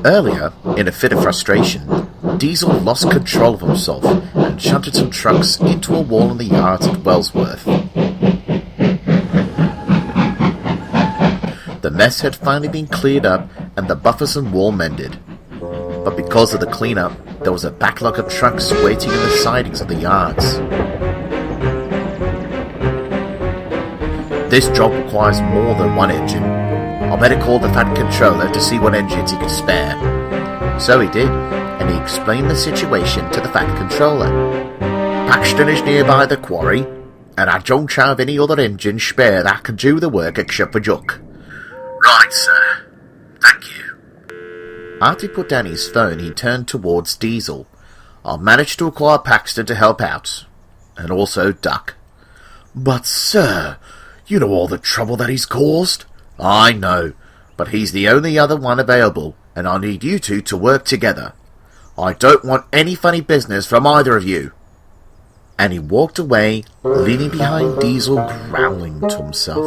Earlier, in a fit of frustration, Diesel lost control of himself and shunted some trucks into a wall in the yards at Wellsworth. The mess had finally been cleared up and the buffers and wall mended. But because of the cleanup, there was a backlog of trucks waiting in the sidings of the yards. This job requires more than one engine. I better call the Fat Controller to see what engines he could spare. So he did, and he explained the situation to the Fat Controller. Paxton is nearby the quarry, and I don't have any other engine spare that can do the work except for Duck. Right, sir. Thank you. After he put down his phone, he turned towards Diesel. I've managed to acquire Paxton to help out. And also Duck. But, sir, you know all the trouble that he's caused. I know, but he's the only other one available, and I need you two to work together. I don't want any funny business from either of you. And he walked away, leaning behind Diesel, growling to himself.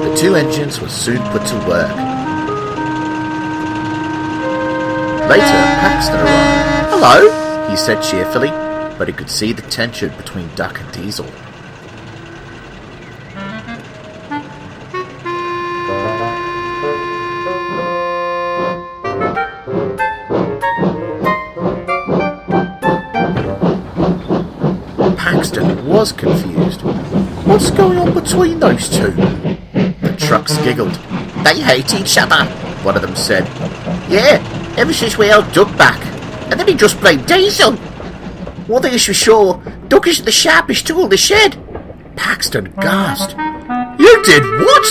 The two engines were soon put to work. Later, Paxton arrived. "Hello," he said cheerfully, but he could see the tension between Duck and Diesel. Paxton was confused. What's going on between those two? The trucks giggled. "They hate each other," one of them said. "Yeah, ever since we held Duck back. And then he just blamed Diesel. One thing is for sure, Duck isn't the sharpest tool in the shed." Paxton gasped. You did what?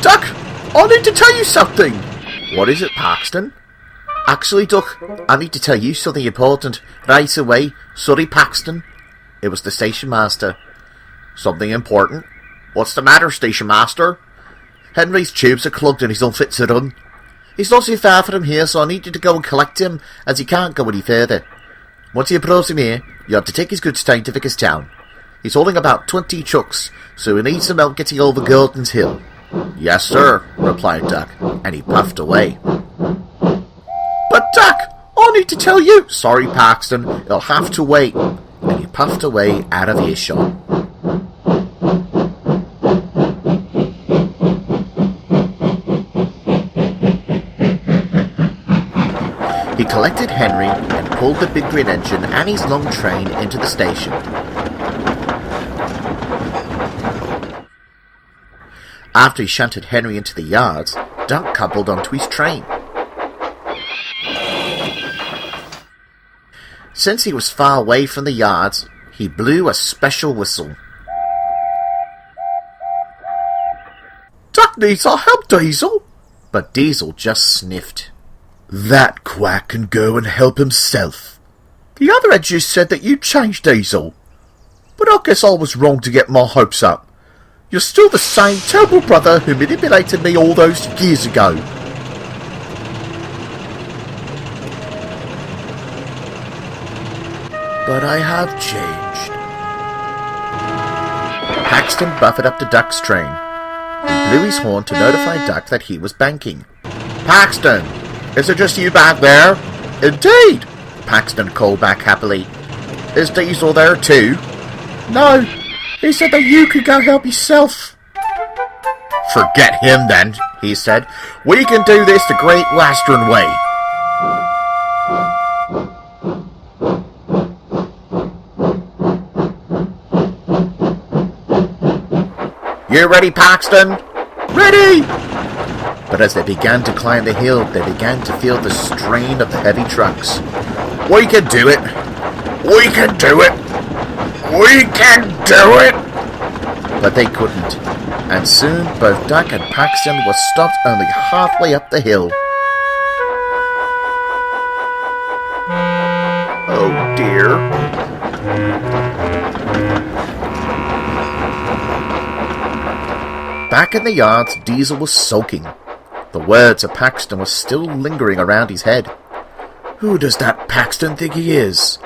Duck, I need to tell you something. "What is it, Paxton?" "Actually, Duck, I need to tell you something important. Right away. Sorry, Paxton." It was the station master. "Something important? What's the matter, station master?" "Henry's tubes are clogged and he's unfit to run. He's not too far from here, so I need you to go and collect him, as he can't go any further. Once you brought him here, you have to take his goods down to Vickerstown. He's holding about 20 trucks, so he needs some help getting over Gordon's Hill." "Yes, sir," replied Duck, and he puffed away. But Duck, I need to tell you. "Sorry, Paxton, you'll have to wait." And he puffed away out of earshot. He collected Henry and pulled the big green engine and his long train into the station. After he shunted Henry into the yards, Duck coupled onto his train. Since he was far away from the yards, he blew a special whistle. Duck needs our help, Diesel. But Diesel just sniffed. "That quack can go and help himself. The other edges said that you changed, Diesel. But I guess I was wrong to get my hopes up. You're still the same terrible brother who manipulated me all those years ago." "But I have changed." Paxton buffered up to Duck's train. He blew his horn to notify Duck that he was banking. "Paxton, is it just you back there?" "Indeed," Paxton called back happily. "Is Diesel there too?" "No, he said that you could go help yourself." "Forget him then," he said. "We can do this the Great Western way." "You ready, Paxton?" "Ready!" But as they began to climb the hill, they began to feel the strain of the heavy trucks. "We can do it! We can do it! We can do it!" But they couldn't, and soon both Duck and Paxton were stopped only halfway up the hill. "Oh dear." Back in the yards, Diesel was sulking. The words of Paxton were still lingering around his head. "Who does that Paxton think he is?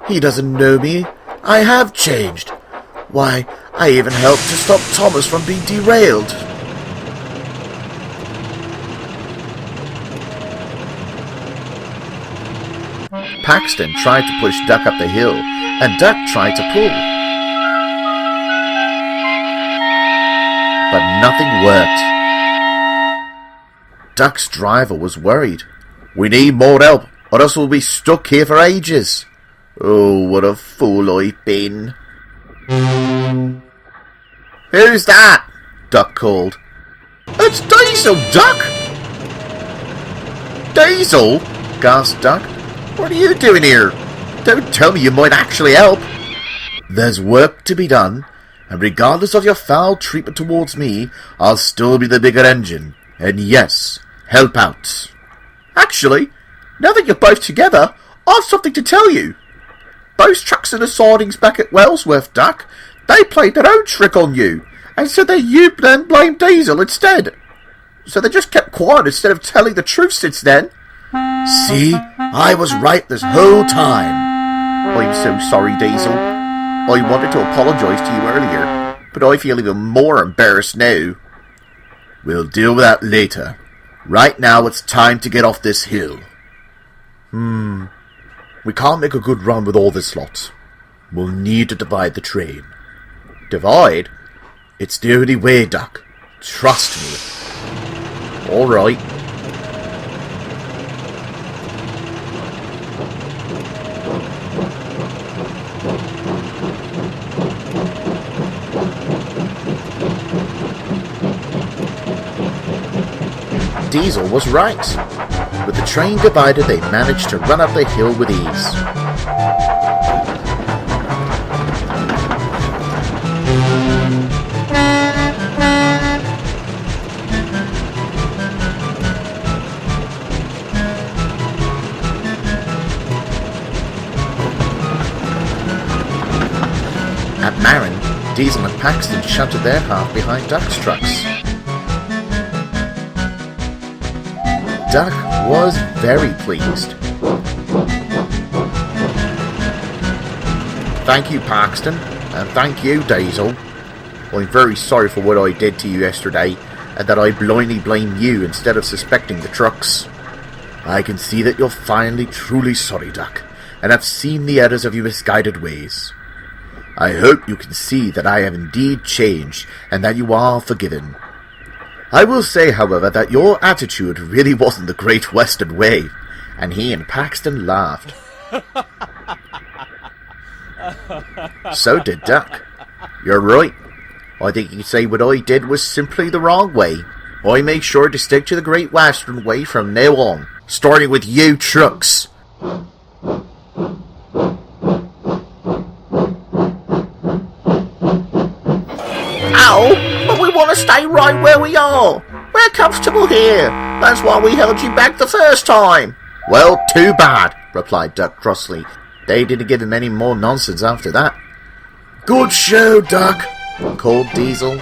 He doesn't know me. I have changed. Why, I even helped to stop Thomas from being derailed." Paxton tried to push Duck up the hill, and Duck tried to pull. But nothing worked. Duck's driver was worried. "We need more help, or else we'll be stuck here for ages." "Oh, what a fool I've been." "Who's that?" Duck called. "It's Diesel, Duck!" "Diesel?" gasped Duck. "What are you doing here? Don't tell me you might actually help." "There's work to be done, and regardless of your foul treatment towards me, I'll still be the bigger engine, and yes, help out. Actually, now that you're both together, I've something to tell you. Those trucks and the sidings back at Wellsworth, Duck, they played their own trick on you, and said that you then blamed Diesel instead. So they just kept quiet instead of telling the truth since then." "See, I was right this whole time." "I'm so sorry, Diesel. I wanted to apologise to you earlier, but I feel even more embarrassed now." "We'll deal with that later. Right now it's time to get off this hill." We can't make a good run with all this lot. We'll need to divide the train." "Divide?" "It's the only way, Duck. Trust me." "All right." Diesel was right. With the train divided, they managed to run up the hill with ease. At Marin, Diesel and Paxton shunted their half behind Duck's trucks. Duck was very pleased. "Thank you, Paxton, and thank you, Diesel. I'm very sorry for what I did to you yesterday, and that I blindly blame you instead of suspecting the trucks. I can see that you're finally truly sorry, Duck, and have seen the errors of your misguided ways. I hope you can see that I have indeed changed, and that you are forgiven. I will say, however, that your attitude really wasn't the Great Western way," and he and Paxton laughed. So did Duck. "You're right. I think you could say what I did was simply the wrong way. I make sure to stick to the Great Western way from now on, starting with you trucks." "Ow! But we want to stay right where we are. We're comfortable here. That's why we held you back the first time." "Well, too bad," replied Duck crossly. They didn't give him any more nonsense after that. "Good show, Duck," called Diesel.